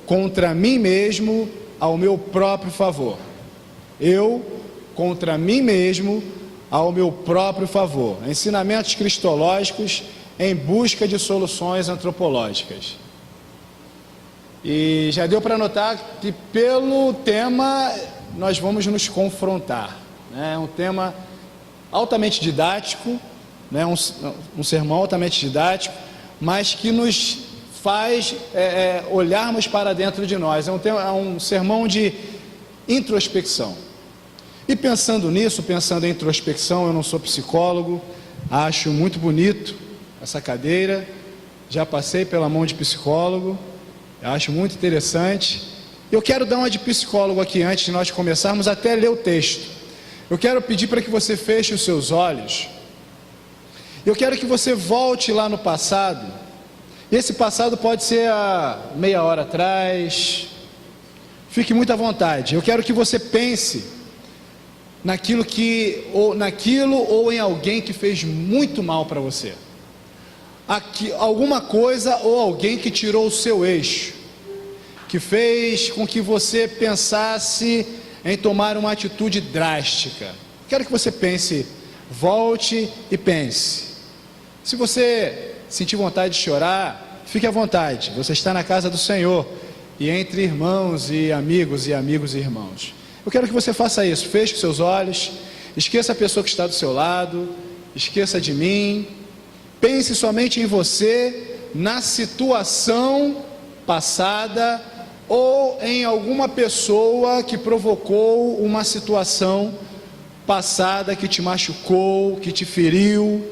contra mim mesmo ao meu próprio favor. Eu contra mim mesmo ao meu próprio favor. Ensinamentos cristológicos em busca de soluções antropológicas. E já deu para notar que pelo tema nós vamos nos confrontar. É um tema altamente didático, né? Um sermão altamente didático, mas que nos faz olharmos para dentro de nós. É um sermão de introspecção. E pensando nisso, pensando em introspecção, eu não sou psicólogo, acho muito bonito essa cadeira, já passei pela mão de psicólogo, eu acho muito interessante. Eu quero dar uma de psicólogo aqui antes de nós começarmos até ler o texto. Eu quero pedir para que você feche os seus olhos. Eu quero que você volte lá no passado. Esse passado pode ser há meia hora atrás. Fique muito à vontade. Eu quero que você pense naquilo ou em alguém que fez muito mal para você. Alguma coisa ou alguém que tirou o seu eixo, que fez com que você pensasse em tomar uma atitude drástica. Quero que você pense, volte e pense. Se você sentir vontade de chorar, fique à vontade, você está na casa do Senhor, e entre irmãos e amigos e irmãos. Eu quero que você faça isso, feche os seus olhos, esqueça a pessoa que está do seu lado, esqueça de mim, pense somente em você, na situação passada, ou em alguma pessoa que provocou uma situação passada que te machucou, que te feriu,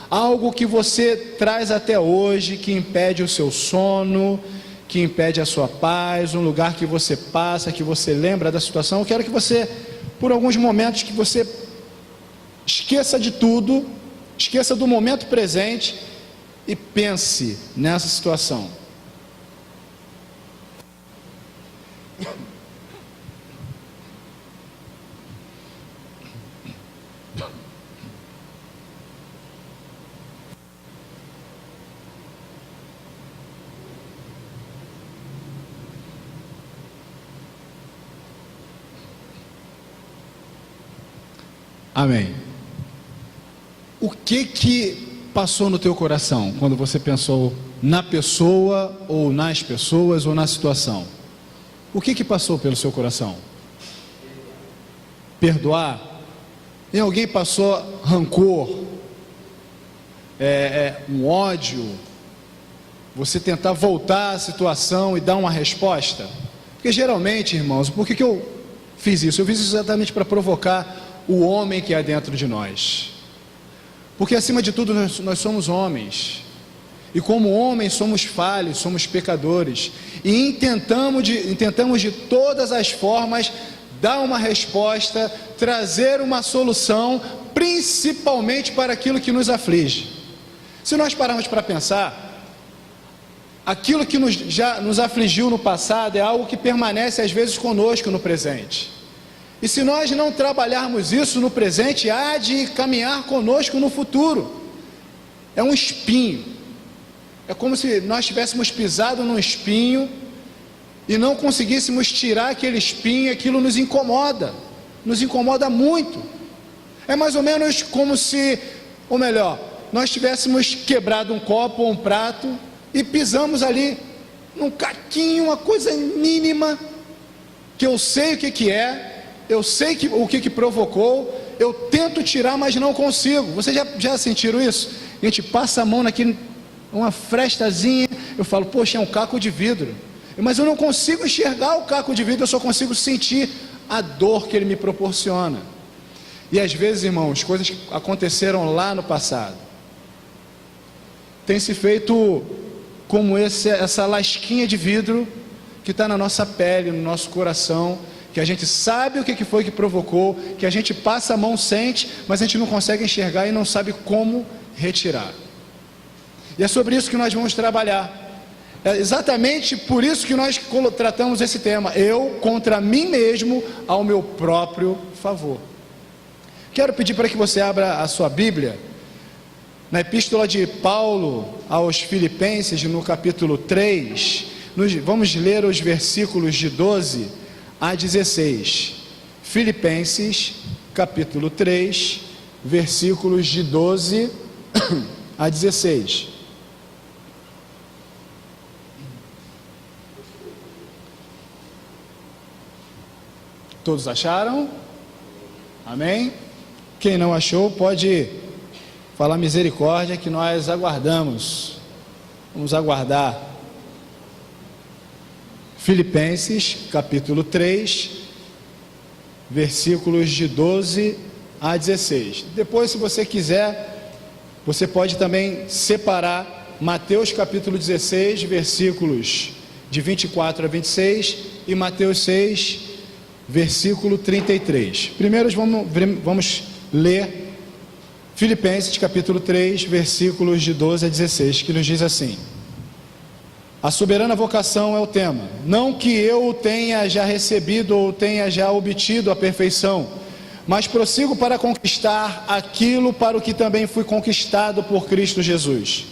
algo que você traz até hoje, que impede o seu sono, que impede a sua paz, um lugar que você passa, que você lembra da situação. Eu quero que você, por alguns momentos, que você esqueça de tudo, esqueça do momento presente e pense nessa situação. Amém. O que passou no teu coração quando você pensou na pessoa, ou nas pessoas, ou na situação? O que passou pelo seu coração? Perdoar? Em alguém passou rancor? Um ódio? Você tentar voltar à situação e dar uma resposta? Porque geralmente, irmãos, por que eu fiz isso? Eu fiz isso exatamente para provocar o homem que há dentro de nós. Porque acima de tudo nós somos homens. E como homens somos falhos, somos pecadores. E intentamos de todas as formas dar uma resposta, trazer uma solução, principalmente para aquilo que nos aflige. Se nós pararmos para pensar, aquilo que já nos afligiu no passado é algo que permanece às vezes conosco no presente. E se nós não trabalharmos isso no presente, há de caminhar conosco no futuro. É um espinho. É como se nós tivéssemos pisado num espinho e não conseguíssemos tirar aquele espinho, aquilo nos incomoda muito. É mais ou menos como se, ou melhor, nós tivéssemos quebrado um copo ou um prato e pisamos ali num caquinho, uma coisa mínima, que eu sei o que é, eu sei o que provocou, eu tento tirar, mas não consigo. Vocês já sentiram isso? A gente passa a mão naquele, uma frestazinha, eu falo, poxa, é um caco de vidro, mas eu não consigo enxergar o caco de vidro, eu só consigo sentir a dor que ele me proporciona. E às vezes, irmãos, coisas que aconteceram lá no passado, tem se feito como essa lasquinha de vidro que está na nossa pele, no nosso coração, que a gente sabe o que foi que provocou, que a gente passa a mão, sente, mas a gente não consegue enxergar e não sabe como retirar. E é sobre isso que nós vamos trabalhar. É exatamente por isso que nós tratamos esse tema, eu contra mim mesmo ao meu próprio favor. Quero pedir para que você abra a sua Bíblia na epístola de Paulo aos Filipenses, no capítulo 3, Vamos ler os versículos de 12 a 16. Filipenses, capítulo 3, versículos de 12 a 16. Todos acharam? Amém? Quem não achou pode falar misericórdia, que nós aguardamos. Vamos aguardar. Filipenses, capítulo 3, versículos de 12 a 16. Depois, se você quiser, você pode também separar Mateus capítulo 16, versículos de 24 a 26 e Mateus 6, versículo 33. Primeiro vamos ler Filipenses capítulo 3, versículos de 12 a 16, que nos diz assim: a soberana vocação é o tema. Não que eu tenha já recebido ou tenha já obtido a perfeição, mas prossigo para conquistar aquilo para o que também fui conquistado por Cristo Jesus.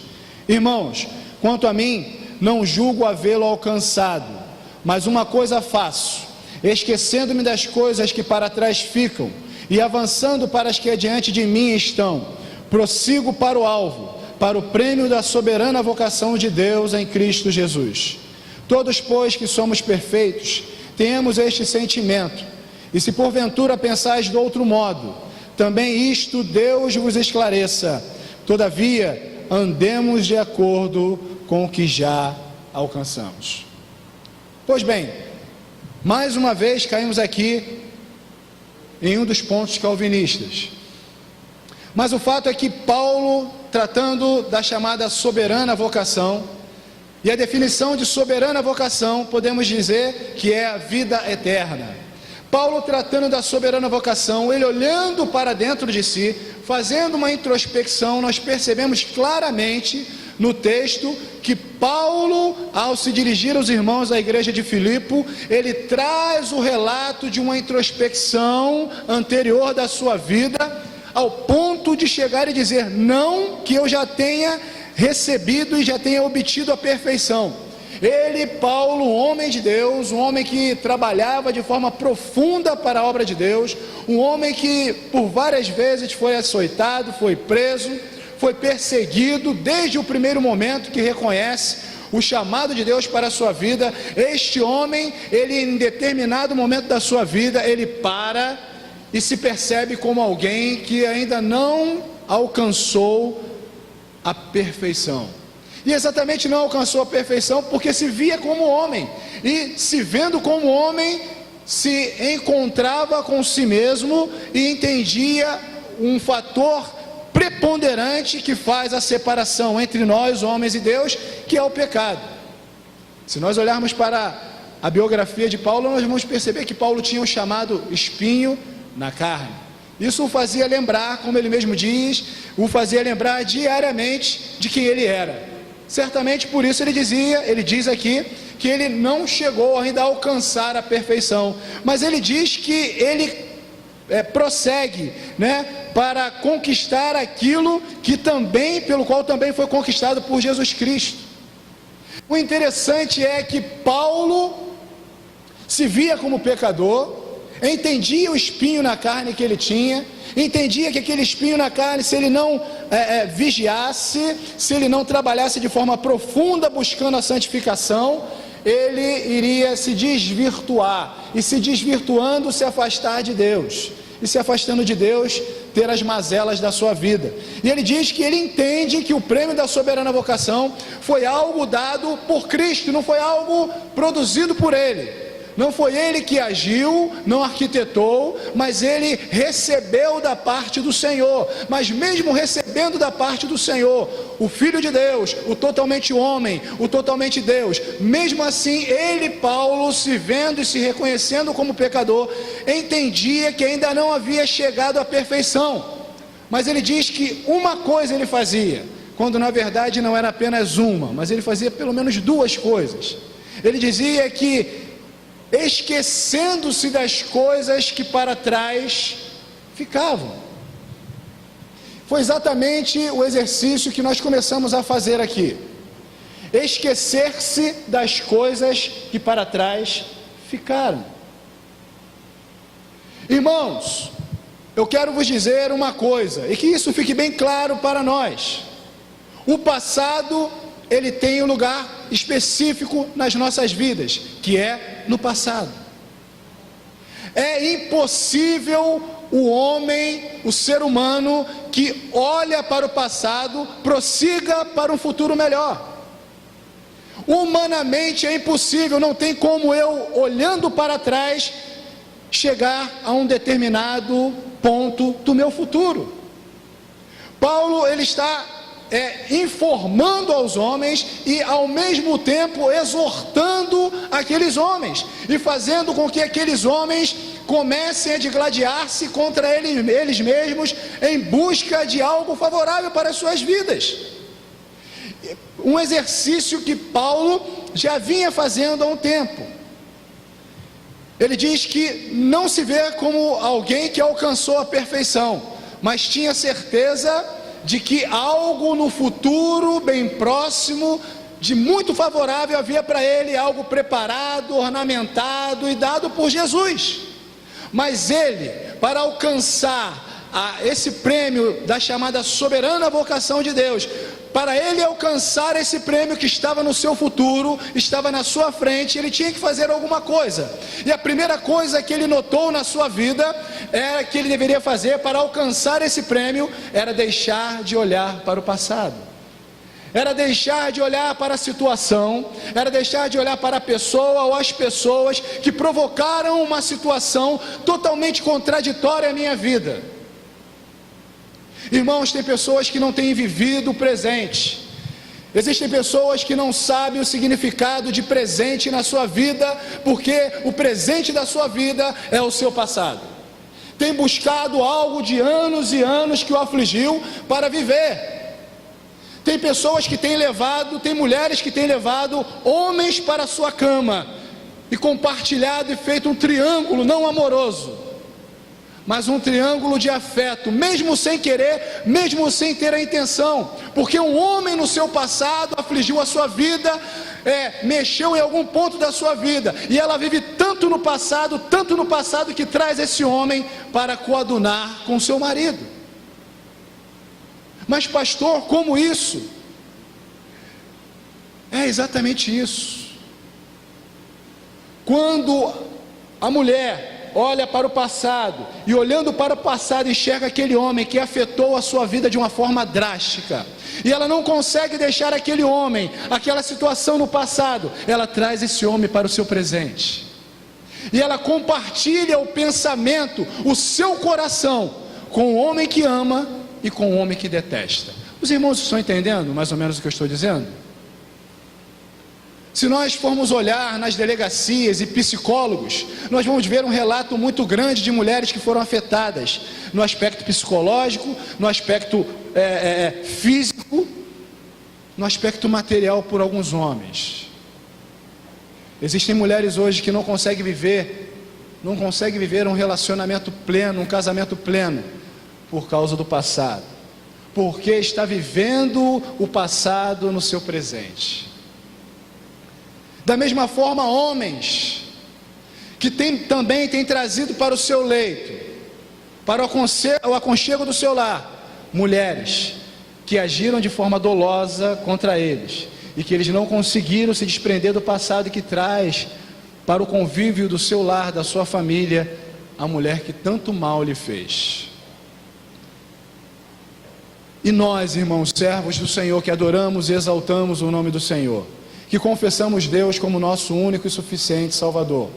Irmãos, quanto a mim, não julgo havê-lo alcançado, mas uma coisa faço, esquecendo-me das coisas que para trás ficam e avançando para as que adiante de mim estão, prossigo para o alvo, para o prêmio da soberana vocação de Deus em Cristo Jesus. Todos, pois, que somos perfeitos, temos este sentimento, e se porventura pensais de outro modo, também isto Deus vos esclareça. Todavia, andemos de acordo com o que já alcançamos. Pois bem, mais uma vez caímos aqui em um dos pontos calvinistas. Mas o fato é que Paulo, tratando da chamada soberana vocação, e a definição de soberana vocação, podemos dizer que é a vida eterna. Paulo, tratando da soberana vocação, ele olhando para dentro de si, fazendo uma introspecção, nós percebemos claramente no texto que Paulo, ao se dirigir aos irmãos da igreja de Filipe, ele traz o relato de uma introspecção anterior da sua vida, ao ponto de chegar e dizer: não que eu já tenha recebido e já tenha obtido a perfeição. Ele, Paulo, um homem de Deus, um homem que trabalhava de forma profunda para a obra de Deus, um homem que por várias vezes foi açoitado, foi preso, foi perseguido desde o primeiro momento que reconhece o chamado de Deus para a sua vida. Este homem, ele em determinado momento da sua vida, ele para e se percebe como alguém que ainda não alcançou a perfeição. E exatamente não alcançou a perfeição porque se via como homem, e se vendo como homem, se encontrava com si mesmo e entendia um fator preponderante que faz a separação entre nós, homens, e Deus, que é o pecado. Se nós olharmos para a biografia de Paulo, nós vamos perceber que Paulo tinha um chamado espinho na carne. Isso o fazia lembrar, como ele mesmo diz, o fazia lembrar diariamente de quem ele era. Certamente por isso ele diz aqui que ele não chegou ainda a alcançar a perfeição, mas ele diz que ele prossegue, para conquistar aquilo que também, pelo qual também foi conquistado por Jesus Cristo. O interessante é que Paulo se via como pecador, entendia o espinho na carne que ele tinha, entendia que aquele espinho na carne, se ele não vigiasse, se ele não trabalhasse de forma profunda buscando a santificação, ele iria se desvirtuar, e se desvirtuando, se afastar de Deus, e se afastando de Deus, ter as mazelas da sua vida. E ele diz que ele entende que o prêmio da soberana vocação foi algo dado por Cristo, não foi algo produzido por ele. Não foi ele que agiu, não arquitetou, mas ele recebeu da parte do Senhor. Mas mesmo recebendo da parte do Senhor, o Filho de Deus, o totalmente homem, o totalmente Deus, mesmo assim ele, Paulo, se vendo e se reconhecendo como pecador, entendia que ainda não havia chegado à perfeição. Mas ele diz que uma coisa ele fazia, quando na verdade não era apenas uma, mas ele fazia pelo menos duas coisas. Ele dizia que, esquecendo-se das coisas que para trás ficavam. Foi exatamente o exercício que nós começamos a fazer aqui. esquecer-se das coisas que para trás ficaram. Irmãos, eu quero vos dizer uma coisa, e que isso fique bem claro para nós: o passado, ele tem um lugar específico nas nossas vidas, que é no passado. É impossível o homem, o ser humano, que olha para o passado, prossiga para um futuro melhor. Humanamente é impossível, não tem como eu, olhando para trás, chegar a um determinado ponto do meu futuro. Paulo, ele está informando aos homens e ao mesmo tempo exortando aqueles homens e fazendo com que aqueles homens comecem a digladiar-se contra eles mesmos em busca de algo favorável para as suas vidas. Um exercício que Paulo já vinha fazendo há um tempo. Ele diz que não se vê como alguém que alcançou a perfeição, mas tinha certeza de que algo no futuro bem próximo, de muito favorável, havia para ele, algo preparado, ornamentado e dado por Jesus. Mas ele, para alcançar esse prêmio da chamada soberana vocação de Deus, para ele alcançar esse prêmio que estava no seu futuro, estava na sua frente, ele tinha que fazer alguma coisa. E a primeira coisa que ele notou na sua vida era que ele deveria fazer para alcançar esse prêmio, era deixar de olhar para o passado. Era deixar de olhar para a situação, era deixar de olhar para a pessoa ou as pessoas que provocaram uma situação totalmente contraditória à minha vida. Irmãos, tem pessoas que não têm vivido o presente. Existem pessoas que não sabem o significado de presente na sua vida, porque o presente da sua vida é o seu passado. Tem buscado algo de anos e anos que o afligiu para viver. Tem pessoas que têm levado, tem mulheres que têm levado homens para a sua cama e compartilhado e feito um triângulo não amoroso, mas um triângulo de afeto, mesmo sem querer, mesmo sem ter a intenção, porque um homem no seu passado afligiu a sua vida, mexeu em algum ponto da sua vida, e ela vive tanto no passado, que traz esse homem para coadunar com seu marido. Mas pastor, como isso? É exatamente isso. Quando a mulher olha para o passado, e olhando para o passado enxerga aquele homem que afetou a sua vida de uma forma drástica, e ela não consegue deixar aquele homem, aquela situação no passado, ela traz esse homem para o seu presente, e ela compartilha o pensamento, o seu coração, com o homem que ama e com o homem que detesta. Os irmãos estão entendendo mais ou menos o que eu estou dizendo? Se nós formos olhar nas delegacias e psicólogos, nós vamos ver um relato muito grande de mulheres que foram afetadas no aspecto psicológico, no aspecto físico, no aspecto material por alguns homens. Existem mulheres hoje que não conseguem viver um relacionamento pleno, um casamento pleno, por causa do passado, porque está vivendo o passado no seu presente. Da mesma forma, homens que também têm trazido para o seu leito, para o aconchego do seu lar, mulheres que agiram de forma dolosa contra eles, e que eles não conseguiram se desprender do passado, que traz para o convívio do seu lar, da sua família, a mulher que tanto mal lhe fez. E nós, irmãos, servos do Senhor, que adoramos e exaltamos o nome do Senhor, que confessamos Deus como nosso único e suficiente Salvador,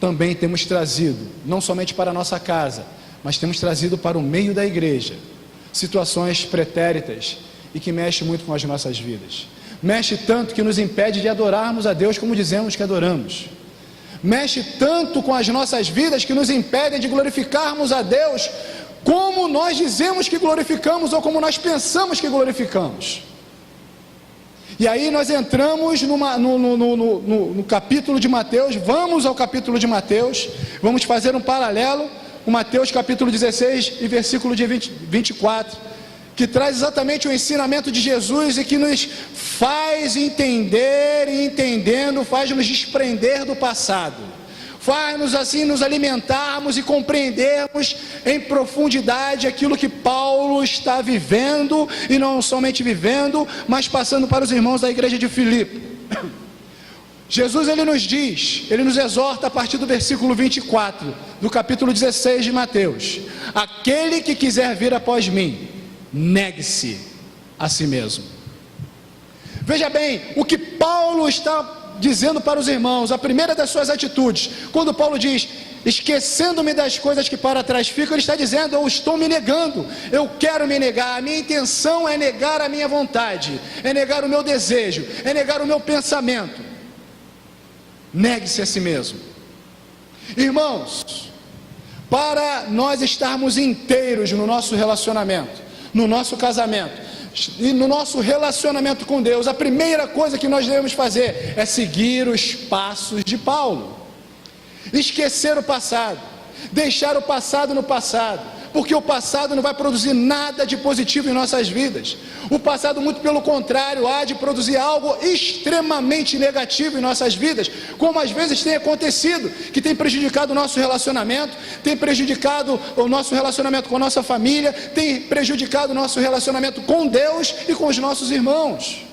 também temos trazido, não somente para a nossa casa, mas temos trazido para o meio da igreja, situações pretéritas e que mexem muito com as nossas vidas. Mexe tanto que nos impede de adorarmos a Deus como dizemos que adoramos. Mexe tanto com as nossas vidas que nos impedem de glorificarmos a Deus como nós dizemos que glorificamos ou como nós pensamos que glorificamos. E aí nós entramos no capítulo de Mateus. Vamos ao capítulo de Mateus, vamos fazer um paralelo com Mateus capítulo 16 e versículo de 24, que traz exatamente o ensinamento de Jesus e que nos faz entender e entendendo, faz nos desprender do passado, faz-nos assim nos alimentarmos e compreendermos em profundidade aquilo que Paulo está vivendo, e não somente vivendo, mas passando para os irmãos da igreja de Filipe. Jesus, ele nos diz, ele nos exorta a partir do versículo 24, do capítulo 16 de Mateus: aquele que quiser vir após mim, negue-se a si mesmo. Veja bem, o que Paulo está dizendo para os irmãos, a primeira das suas atitudes, quando Paulo diz, esquecendo-me das coisas que para trás ficam, ele está dizendo, eu estou me negando, eu quero me negar, a minha intenção é negar a minha vontade, é negar o meu desejo, é negar o meu pensamento. Negue-se a si mesmo. Irmãos, para nós estarmos inteiros no nosso relacionamento, no nosso casamento e no nosso relacionamento com Deus, a primeira coisa que nós devemos fazer é seguir os passos de Paulo. Esquecer o passado, deixar o passado no passado, porque o passado não vai produzir nada de positivo em nossas vidas. O passado, muito pelo contrário, há de produzir algo extremamente negativo em nossas vidas, como às vezes tem acontecido, que tem prejudicado o nosso relacionamento, tem prejudicado o nosso relacionamento com a nossa família, tem prejudicado o nosso relacionamento com Deus e com os nossos irmãos.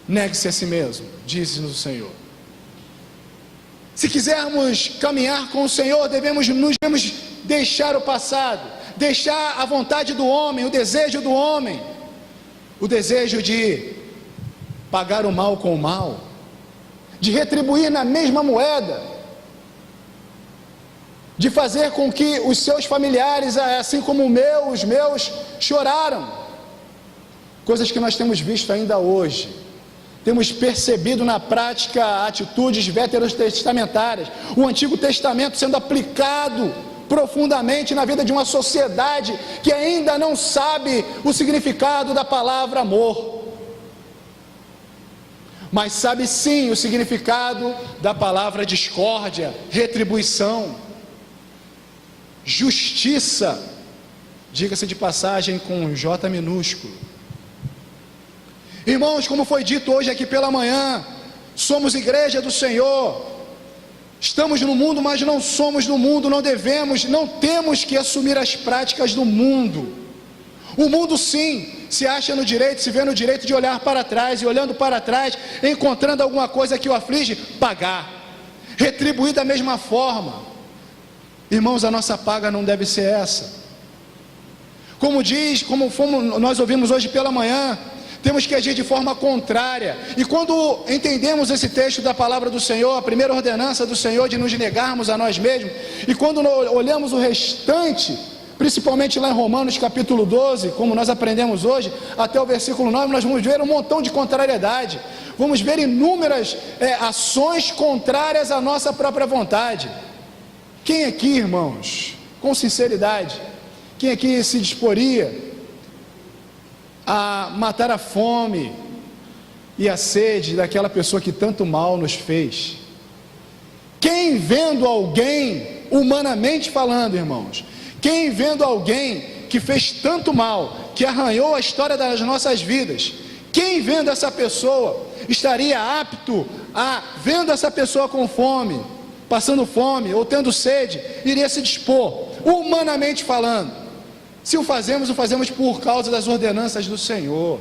Negue-se a si mesmo, diz-nos o Senhor. Se quisermos caminhar com o Senhor, devemos deixar o passado, deixar a vontade do homem, o desejo do homem, o desejo de pagar o mal com o mal, de retribuir na mesma moeda, de fazer com que os seus familiares, assim como os meus, choraram. Coisas que nós temos visto ainda hoje. Temos percebido na prática atitudes veterotestamentárias, o Antigo Testamento sendo aplicado profundamente na vida de uma sociedade que ainda não sabe o significado da palavra amor, mas sabe sim o significado da palavra discórdia, retribuição, justiça, diga-se de passagem com J minúsculo. Irmãos, como foi dito hoje aqui pela manhã, somos igreja do Senhor, estamos no mundo, mas não somos do mundo, não temos que assumir as práticas do mundo. O mundo sim, se acha no direito, se vê no direito de olhar para trás, e olhando para trás, encontrando alguma coisa que o aflige, pagar, retribuir da mesma forma. Irmãos, a nossa paga não deve ser essa. Como nós ouvimos hoje pela manhã, temos que agir de forma contrária. E quando entendemos esse texto da palavra do Senhor, a primeira ordenança do Senhor de nos negarmos a nós mesmos, e quando olhamos o restante, principalmente lá em Romanos capítulo 12, como nós aprendemos hoje, até o versículo 9, nós vamos ver um montão de contrariedade, vamos ver inúmeras ações contrárias à nossa própria vontade. Quem aqui, irmãos, com sinceridade, quem aqui se disporia a matar a fome e a sede daquela pessoa que tanto mal nos fez? Quem vendo alguém, humanamente falando, irmãos, quem vendo alguém que fez tanto mal, que arranhou a história das nossas vidas, quem vendo essa pessoa estaria apto a, vendo essa pessoa com fome, passando fome ou tendo sede, iria se dispor, humanamente falando? Se o fazemos por causa das ordenanças do Senhor,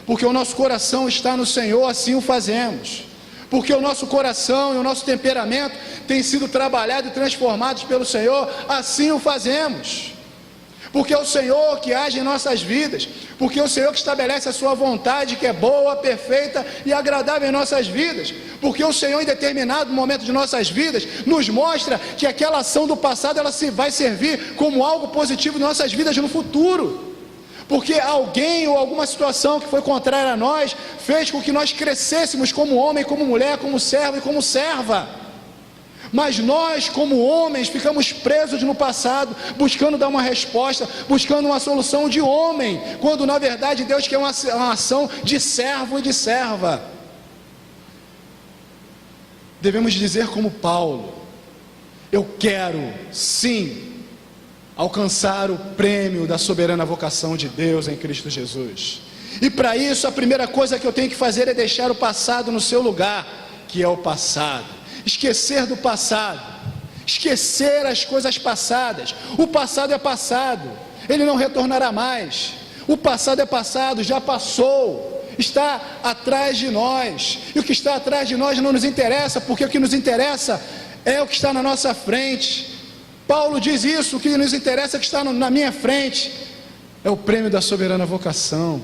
porque o nosso coração está no Senhor, assim o fazemos, porque o nosso coração e o nosso temperamento têm sido trabalhados e transformados pelo Senhor, assim o fazemos, porque é o Senhor que age em nossas vidas, porque é o Senhor que estabelece a sua vontade, que é boa, perfeita e agradável em nossas vidas, porque o Senhor em determinado momento de nossas vidas nos mostra que aquela ação do passado ela vai servir como algo positivo em nossas vidas no futuro, porque alguém ou alguma situação que foi contrária a nós fez com que nós crescêssemos como homem, como mulher, como servo e como serva. Mas nós, como homens, ficamos presos no passado, buscando dar uma resposta, buscando uma solução de homem, quando na verdade Deus quer uma ação de servo e de serva. Devemos dizer como Paulo: eu quero sim alcançar o prêmio da soberana vocação de Deus em Cristo Jesus. E para isso, a primeira coisa que eu tenho que fazer é deixar o passado no seu lugar, que é o passado. Esquecer do passado, esquecer as coisas passadas. O passado é passado, ele não retornará mais. O passado é passado, já passou, está atrás de nós. E o que está atrás de nós não nos interessa, porque o que nos interessa é o que está na nossa frente. Paulo diz isso: o que nos interessa é o que está na minha frente, é o prêmio da soberana vocação.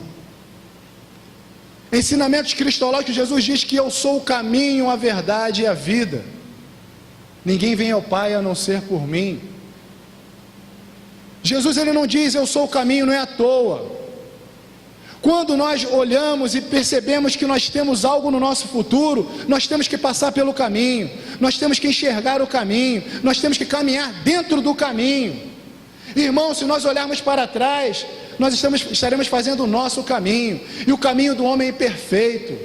Ensinamentos cristológicos, Jesus diz que eu sou o caminho, a verdade e a vida. Ninguém vem ao Pai a não ser por mim. Jesus, ele não diz eu sou o caminho, não é à toa. Quando nós olhamos e percebemos que nós temos algo no nosso futuro, nós temos que passar pelo caminho, nós temos que enxergar o caminho, nós temos que caminhar dentro do caminho. Irmão, se nós olharmos para trás, nós estaremos fazendo o nosso caminho, e o caminho do homem é imperfeito,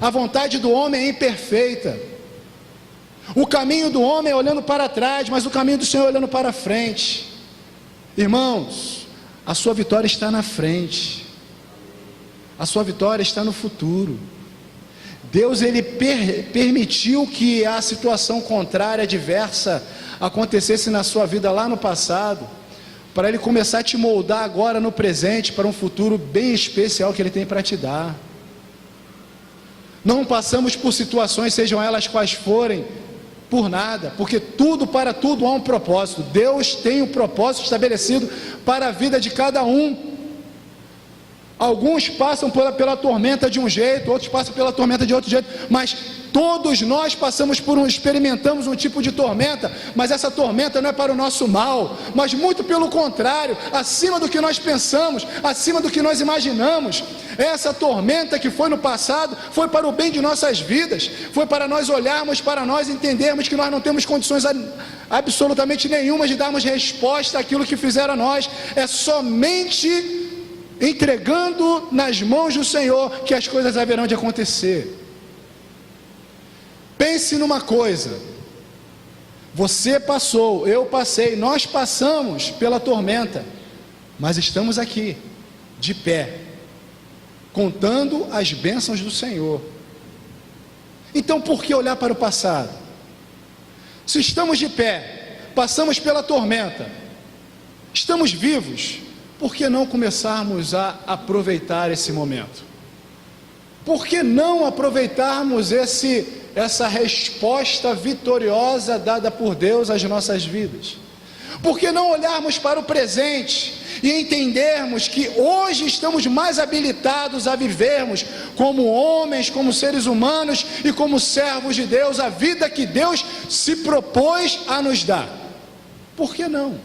a vontade do homem é imperfeita. O caminho do homem é olhando para trás, mas o caminho do Senhor é olhando para frente. Irmãos, a sua vitória está na frente, a sua vitória está no futuro. Deus, ele permitiu que a situação contrária, adversa, acontecesse na sua vida lá no passado, para ele começar a te moldar agora no presente, para um futuro bem especial que ele tem para te dar. Não passamos por situações, sejam elas quais forem, por nada, porque para tudo há um propósito. Deus tem um propósito estabelecido para a vida de cada um. Alguns passam pela tormenta de um jeito, outros passam pela tormenta de outro jeito, mas todos nós experimentamos um tipo de tormenta, mas essa tormenta não é para o nosso mal, mas muito pelo contrário, acima do que nós pensamos, acima do que nós imaginamos. Essa tormenta que foi no passado, foi para o bem de nossas vidas, foi para nós olharmos para nós, entendermos que nós não temos condições absolutamente nenhuma de darmos resposta àquilo que fizeram a nós. É somente entregando nas mãos do Senhor que as coisas haverão de acontecer. Pense numa coisa: você passou, eu passei, nós passamos pela tormenta, mas estamos aqui, de pé, contando as bênçãos do Senhor. Então por que olhar para o passado? Se estamos de pé, passamos pela tormenta, estamos vivos, por que não começarmos a aproveitar esse momento? Por que não aproveitarmos essa resposta vitoriosa dada por Deus às nossas vidas? Por que não olharmos para o presente e entendermos que hoje estamos mais habilitados a vivermos como homens, como seres humanos e como servos de Deus, a vida que Deus se propôs a nos dar? Por que não?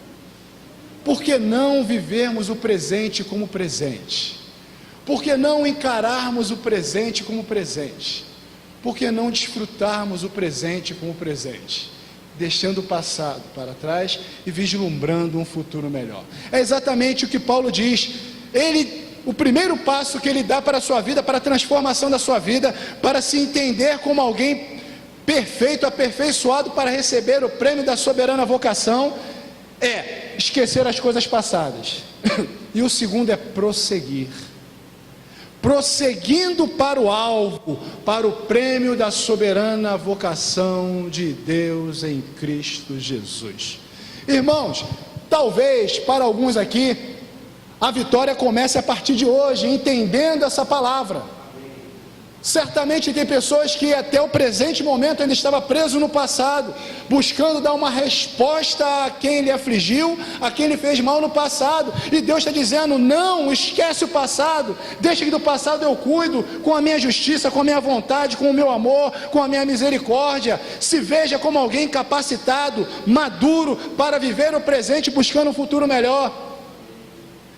Por que não vivermos o presente como presente? Por que não encararmos o presente como presente? Por que não desfrutarmos o presente como presente? Deixando o passado para trás e vislumbrando um futuro melhor. É exatamente o que Paulo diz. O primeiro passo que ele dá para a sua vida, para a transformação da sua vida, para se entender como alguém perfeito, aperfeiçoado para receber o prêmio da soberana vocação, é esquecer as coisas passadas. E o segundo é prosseguir. Prosseguindo para o alvo, para o prêmio da soberana vocação de Deus em Cristo Jesus. Irmãos, talvez para alguns aqui, a vitória comece a partir de hoje, entendendo essa palavra. Certamente tem pessoas que até o presente momento ainda estava preso no passado, buscando dar uma resposta a quem lhe afligiu, a quem lhe fez mal no passado, e Deus está dizendo: não, esquece o passado, deixa que do passado eu cuido, com a minha justiça, com a minha vontade, com o meu amor, com a minha misericórdia. Se veja como alguém capacitado, maduro, para viver o presente, buscando um futuro melhor.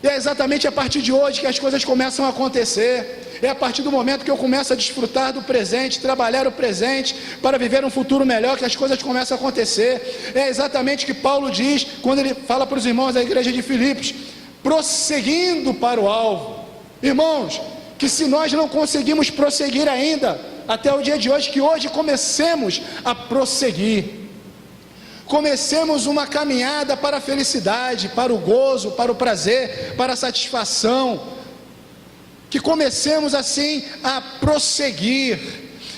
E é exatamente a partir de hoje que as coisas começam a acontecer. É a partir do momento que eu começo a desfrutar do presente, trabalhar o presente para viver um futuro melhor, que as coisas começam a acontecer. É exatamente o que Paulo diz quando ele fala para os irmãos da igreja de Filipos: prosseguindo para o alvo. Irmãos, que se nós não conseguimos prosseguir ainda até o dia de hoje, que hoje comecemos a prosseguir. comecemos uma caminhada para a felicidade, para o gozo, para o prazer, para a satisfação, que comecemos assim a prosseguir.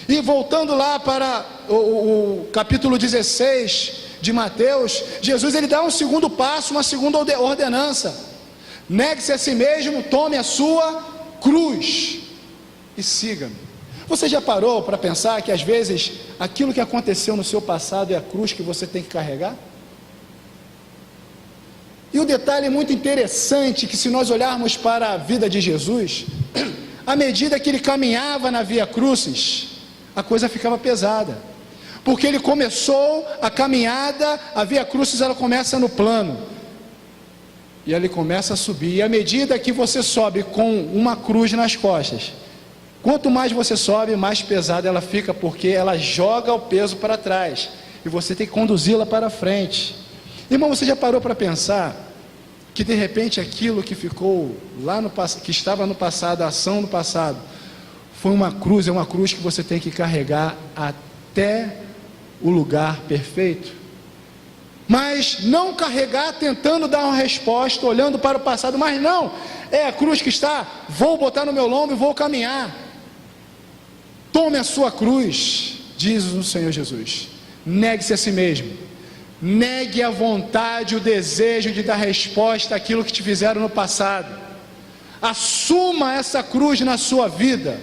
E voltando lá para o capítulo 16 de Mateus, Jesus ele dá um segundo passo, uma segunda ordenança: negue-se a si mesmo, tome a sua cruz e siga-me. Você já parou para pensar que às vezes aquilo que aconteceu no seu passado é a cruz que você tem que carregar? E um detalhe muito interessante, que se nós olharmos para a vida de Jesus, à medida que ele caminhava na Via Crucis, a coisa ficava pesada, porque ele começou a caminhada, a Via Crucis ela começa no plano, e ele começa a subir, e à medida que você sobe com uma cruz nas costas, quanto mais você sobe, mais pesada ela fica, porque ela joga o peso para trás, e você tem que conduzi-la para frente. Irmão, você já parou para pensar que de repente aquilo que ficou lá no passado, que estava no passado, a ação no passado, foi uma cruz, é uma cruz que você tem que carregar até o lugar perfeito? Mas não carregar tentando dar uma resposta, olhando para o passado, mas não, é a cruz que está, vou botar no meu lombo e vou caminhar. Tome a sua cruz, diz o Senhor Jesus, negue-se a si mesmo, negue a vontade, o desejo de dar resposta àquilo que te fizeram no passado, assuma essa cruz na sua vida,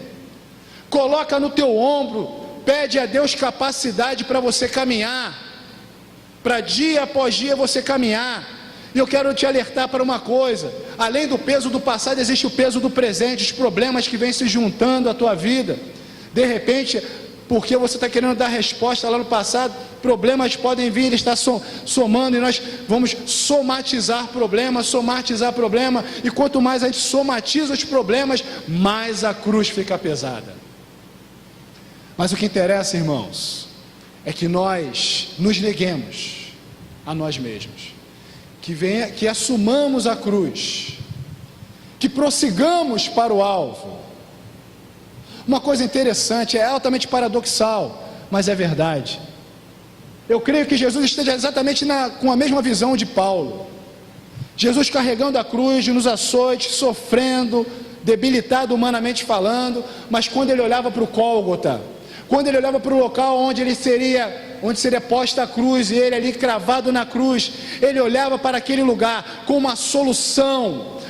coloca no teu ombro, pede a Deus capacidade para você caminhar, para dia após dia você caminhar. E eu quero te alertar para uma coisa: além do peso do passado, existe o peso do presente, os problemas que vêm se juntando à tua vida. De repente, porque você está querendo dar resposta lá no passado, problemas podem vir, ele está somando, e nós vamos somatizar problema, e quanto mais a gente somatiza os problemas, mais a cruz fica pesada. Mas o que interessa, irmãos, é que nós nos neguemos a nós mesmos, que assumamos a cruz, que prossigamos para o alvo. Uma coisa interessante, é altamente paradoxal, mas é verdade. Eu creio que Jesus esteja exatamente com a mesma visão de Paulo. Jesus carregando a cruz nos açoites, sofrendo, debilitado humanamente falando, mas quando ele olhava para o Gólgota, quando ele olhava para o local onde seria posta a cruz, e ele ali cravado na cruz, ele olhava para aquele lugar como a solução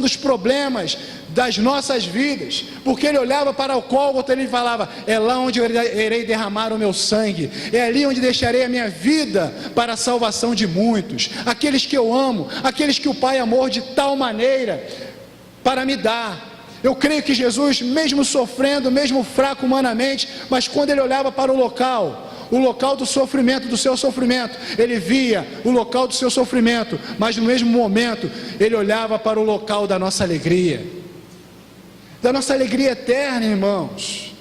dos problemas das nossas vidas, porque ele olhava para o Gólgota e ele falava: é lá onde eu irei derramar o meu sangue, é ali onde deixarei a minha vida para a salvação de muitos, aqueles que eu amo, aqueles que o Pai amou de tal maneira para me dar. Eu creio que Jesus, mesmo sofrendo, mesmo fraco humanamente, mas quando ele olhava para o local do sofrimento, do seu sofrimento, ele via o local do seu sofrimento, mas no mesmo momento, ele olhava para o local da nossa alegria eterna, irmãos.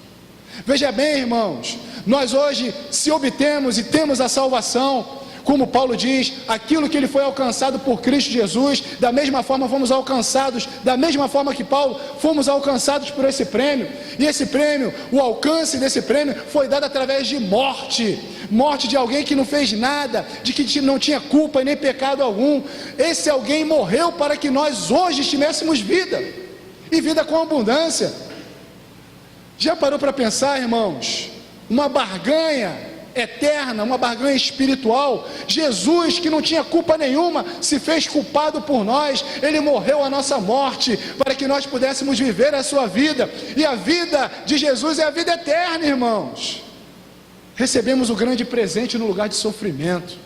Veja bem, irmãos, nós hoje, se obtemos e temos a salvação, como Paulo diz, aquilo que ele foi alcançado por Cristo Jesus, da mesma forma fomos alcançados, da mesma forma que Paulo, fomos alcançados por esse prêmio, e esse prêmio, o alcance desse prêmio, foi dado através de morte de alguém que não fez nada, de que não tinha culpa e nem pecado algum. Esse alguém morreu para que nós hoje tivéssemos vida, e vida com abundância. Já parou para pensar, irmãos, uma barganha eterna, uma barganha espiritual? Jesus, que não tinha culpa nenhuma, se fez culpado por nós, ele morreu a nossa morte, para que nós pudéssemos viver a sua vida, e a vida de Jesus é a vida eterna, irmãos. Recebemos o grande presente no lugar de sofrimento.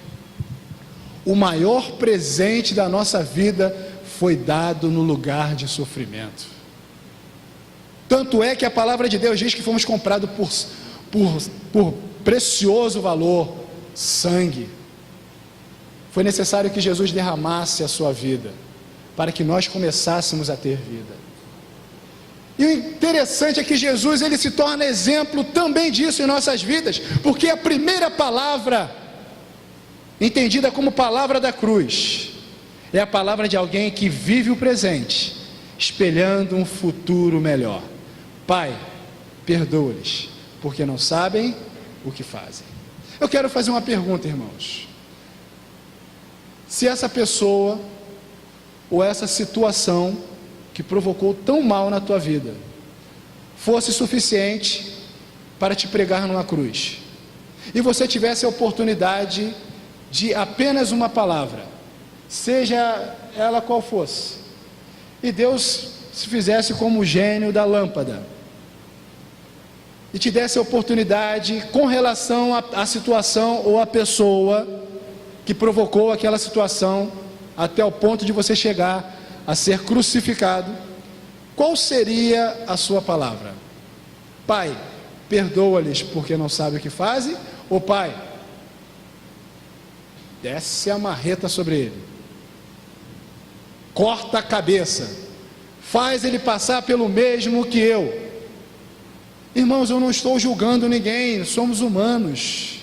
O maior presente da nossa vida foi dado no lugar de sofrimento. Tanto é que a palavra de Deus diz que fomos comprados por precioso valor, sangue. Foi necessário que Jesus derramasse a sua vida, para que nós começássemos a ter vida. E o interessante é que Jesus, ele se torna exemplo também disso em nossas vidas, porque a primeira palavra, entendida como palavra da cruz, é a palavra de alguém que vive o presente, espelhando um futuro melhor. Pai, perdoa-lhes, porque não sabem o que fazem. Eu quero fazer uma pergunta, irmãos. se essa pessoa ou essa situação que provocou tão mal na tua vida fosse suficiente para te pregar numa cruz, e você tivesse a oportunidade de apenas uma palavra, seja ela qual fosse, e Deus se fizesse como o gênio da lâmpada e te desse a oportunidade com relação à situação ou à pessoa que provocou aquela situação até o ponto de você chegar a ser crucificado, qual seria a sua palavra? Pai, perdoa-lhes porque não sabem o que fazem? Ou Pai, desce a marreta sobre ele, corta a cabeça, faz ele passar pelo mesmo que eu? Irmãos, eu não estou julgando ninguém, somos humanos,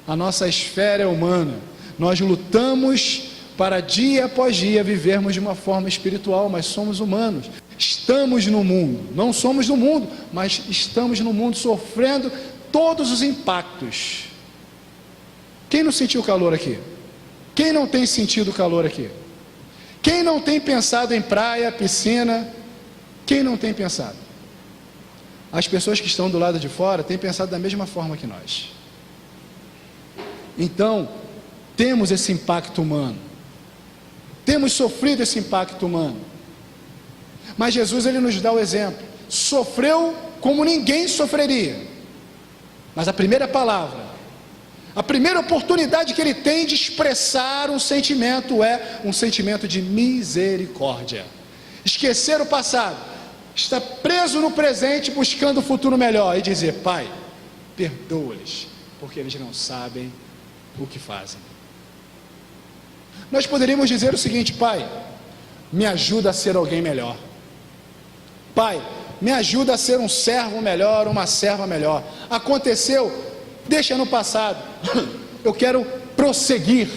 a nossa esfera é humana, nós lutamos para dia após dia vivermos de uma forma espiritual, mas somos humanos, estamos no mundo, não somos do mundo, mas estamos no mundo sofrendo todos os impactos. Quem não sentiu calor aqui? Quem não tem sentido calor aqui? Quem não tem pensado em praia, piscina? Quem não tem pensado? As pessoas que estão do lado de fora têm pensado da mesma forma que nós. Então, temos esse impacto humano, temos sofrido esse impacto humano, mas Jesus, ele nos dá o exemplo, sofreu como ninguém sofreria, mas a primeira palavra, a primeira oportunidade que ele tem de expressar um sentimento é um sentimento de misericórdia, esquecer o passado, estar preso no presente buscando o futuro melhor e dizer: Pai, perdoa-lhes porque eles não sabem o que fazem. Nós poderíamos dizer o seguinte: Pai, me ajuda a ser alguém melhor. Pai, me ajuda a ser um servo melhor, uma serva melhor. Aconteceu, deixa no passado. Eu quero prosseguir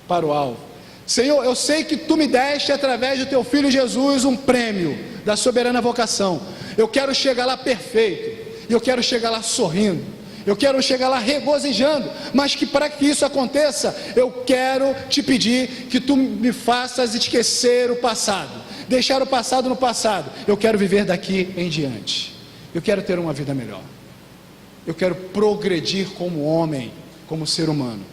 para o alvo. Senhor, eu sei que Tu me deste através do Teu Filho Jesus um prêmio da soberana vocação. Eu quero chegar lá perfeito, eu quero chegar lá sorrindo, eu quero chegar lá regozijando, mas que para que isso aconteça, eu quero Te pedir que Tu me faças esquecer o passado, deixar o passado no passado. Eu quero viver daqui em diante, eu quero ter uma vida melhor, eu quero progredir como homem, como ser humano,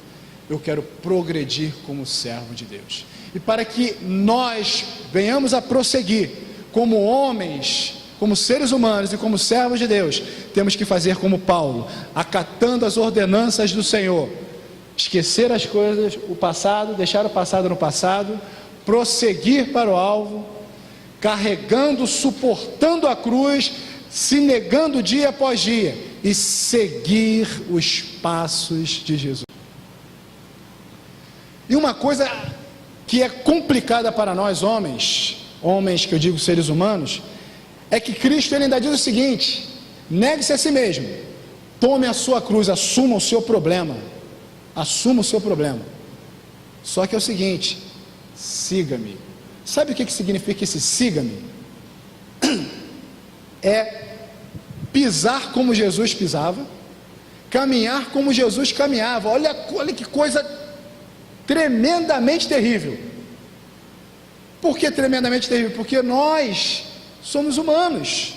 eu quero progredir como servo de Deus. E para que nós venhamos a prosseguir como homens, como seres humanos e como servos de Deus, temos que fazer como Paulo, acatando as ordenanças do Senhor, esquecer as coisas, o passado, deixar o passado no passado, prosseguir para o alvo, carregando, suportando a cruz, se negando dia após dia e seguir os passos de Jesus. E uma coisa que é complicada para nós homens que eu digo seres humanos, é que Cristo, ele ainda diz o seguinte: negue-se a si mesmo, tome a sua cruz, assuma o seu problema, só que é o seguinte: siga-me. Sabe o que significa esse siga-me? É pisar como Jesus pisava, caminhar como Jesus caminhava. Olha que coisa tremendamente terrível. Por que tremendamente terrível? Porque nós somos humanos.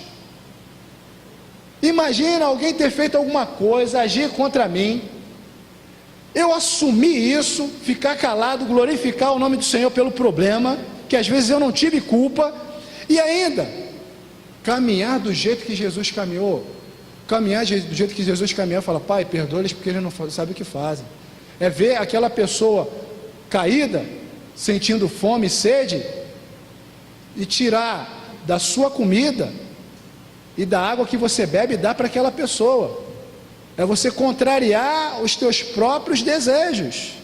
Imagina alguém ter feito alguma coisa, agir contra mim, eu assumir isso, ficar calado, glorificar o nome do Senhor pelo problema, que às vezes eu não tive culpa, e ainda caminhar do jeito que Jesus caminhou, falar: Pai, perdoa-lhes porque eles não sabem o que fazem. É ver aquela pessoa caída, sentindo fome e sede, e tirar da sua comida e da água que você bebe e dar para aquela pessoa. É você contrariar os teus próprios desejos.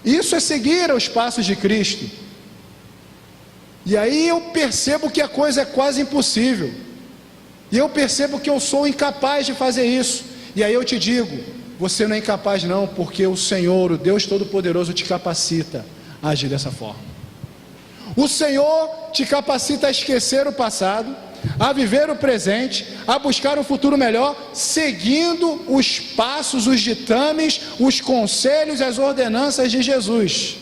Isso é seguir os passos de Cristo. E aí eu percebo que a coisa é quase impossível, e eu percebo que eu sou incapaz de fazer isso, e aí eu te digo: você não é incapaz não, porque o Senhor, o Deus Todo-Poderoso, te capacita a agir dessa forma. O Senhor te capacita a esquecer o passado, a viver o presente, a buscar um futuro melhor, seguindo os passos, os ditames, os conselhos e as ordenanças de Jesus.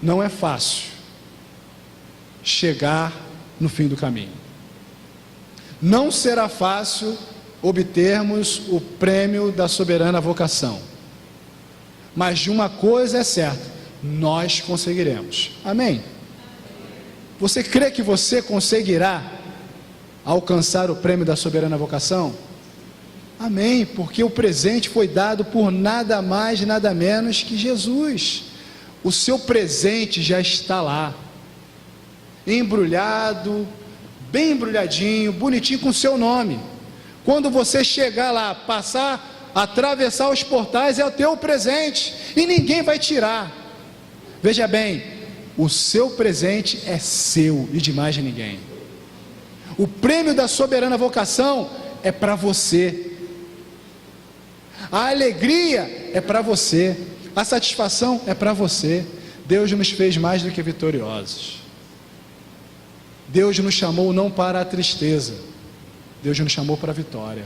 Não é fácil chegar no fim do caminho. Não será fácil obtermos o prêmio da soberana vocação. Mas de uma coisa é certa, nós conseguiremos. Amém? Você crê que você conseguirá alcançar o prêmio da soberana vocação? Amém, porque o presente foi dado por nada mais, nada menos que Jesus. O seu presente já está lá, embrulhado, bem embrulhadinho, bonitinho, com o seu nome. Quando você chegar lá, passar, atravessar os portais, é o teu presente, e ninguém vai tirar. Veja bem, o seu presente é seu e de mais ninguém. O prêmio da soberana vocação é para você. A alegria é para você. A satisfação é para você. Deus nos fez mais do que vitoriosos. Deus nos chamou não para a tristeza, Deus nos chamou para a vitória.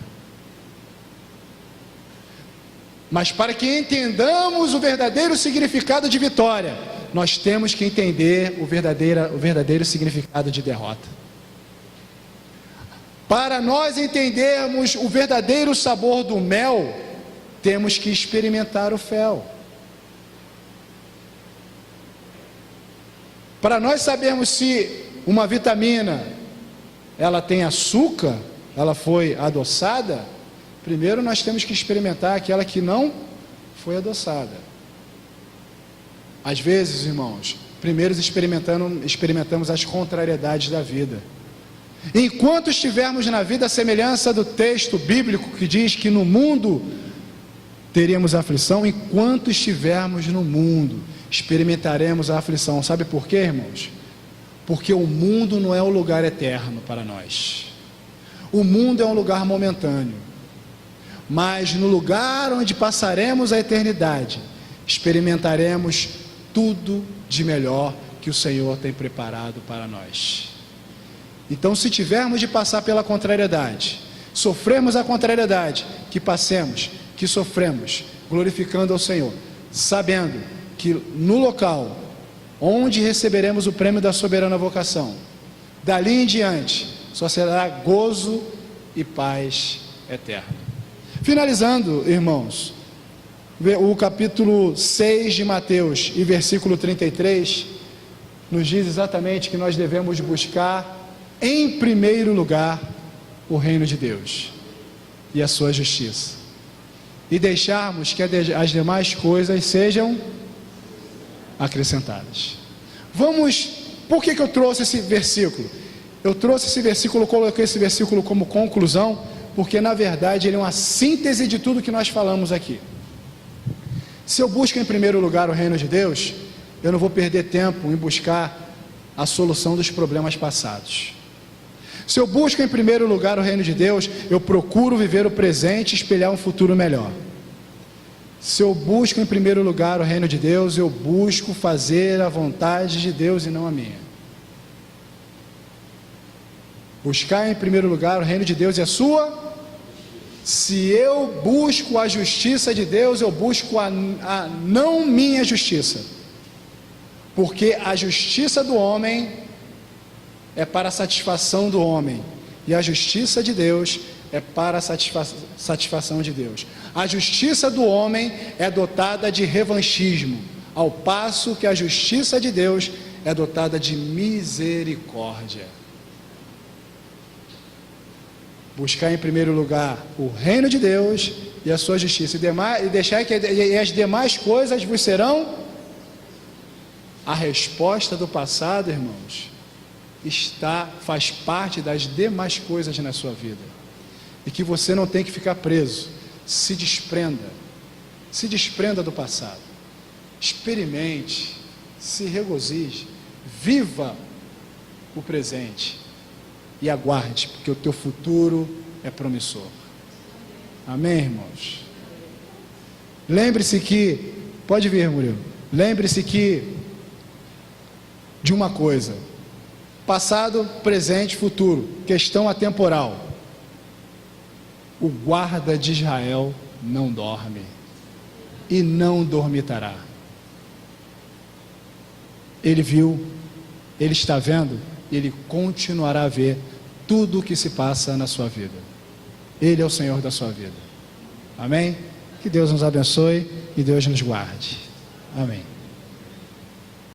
Mas para que entendamos o verdadeiro significado de vitória, nós temos que entender o verdadeiro significado de derrota. Para nós entendermos o verdadeiro sabor do mel, temos que experimentar o fel. Para nós sabermos se uma vitamina ela tem açúcar, ela foi adoçada, primeiro nós temos que experimentar aquela que não foi adoçada. Às vezes, irmãos, primeiro experimentamos as contrariedades da vida. Enquanto estivermos na vida, a semelhança do texto bíblico que diz que no mundo teríamos aflição, enquanto estivermos no mundo, experimentaremos a aflição. Sabe por quê, irmãos? Porque o mundo não é um lugar eterno para nós. O mundo é um lugar momentâneo. Mas no lugar onde passaremos a eternidade, experimentaremos tudo de melhor que o Senhor tem preparado para nós. Então, se tivermos de passar pela contrariedade, sofremos a contrariedade, que passemos, que sofremos, glorificando ao Senhor, sabendo que no local onde receberemos o prêmio da soberana vocação, dali em diante, só será gozo e paz eterna. Finalizando, irmãos, o capítulo 6 de Mateus e versículo 33, nos diz exatamente que nós devemos buscar, em primeiro lugar, o reino de Deus e a sua justiça, e deixarmos que as demais coisas sejam acrescentadas. Por que eu trouxe esse versículo? Eu trouxe esse versículo, coloquei esse versículo como conclusão, porque na verdade ele é uma síntese de tudo que nós falamos aqui. Se eu busco em primeiro lugar o reino de Deus, eu não vou perder tempo em buscar a solução dos problemas passados. Se eu busco em primeiro lugar o reino de Deus, eu procuro viver o presente e espelhar um futuro melhor. Se eu busco em primeiro lugar o reino de Deus, eu busco fazer a vontade de Deus e não a minha. Buscar em primeiro lugar o reino de Deus e a sua. Se eu busco a justiça de Deus, eu busco a não minha justiça. Porque a justiça do homem é para a satisfação do homem, e a justiça de Deus é para a satisfação de Deus. A justiça do homem é dotada de revanchismo, ao passo que a justiça de Deus é dotada de misericórdia. Buscar em primeiro lugar o reino de Deus e a sua justiça, e deixar que as demais coisas vos serão. A resposta do passado, irmãos, faz parte das demais coisas na sua vida, e que você não tem que ficar preso. Se desprenda do passado, experimente, se regozije, viva o presente e aguarde, porque o teu futuro é promissor. Amém, irmãos? Lembre-se que, pode vir, Murilo, lembre-se que de uma coisa: Passado, presente, futuro. Questão atemporal. O guarda de Israel não dorme e não dormitará. Ele viu, ele está vendo, e ele continuará a ver tudo o que se passa na sua vida. Ele é o Senhor da sua vida. Amém? Que Deus nos abençoe e Deus nos guarde. Amém.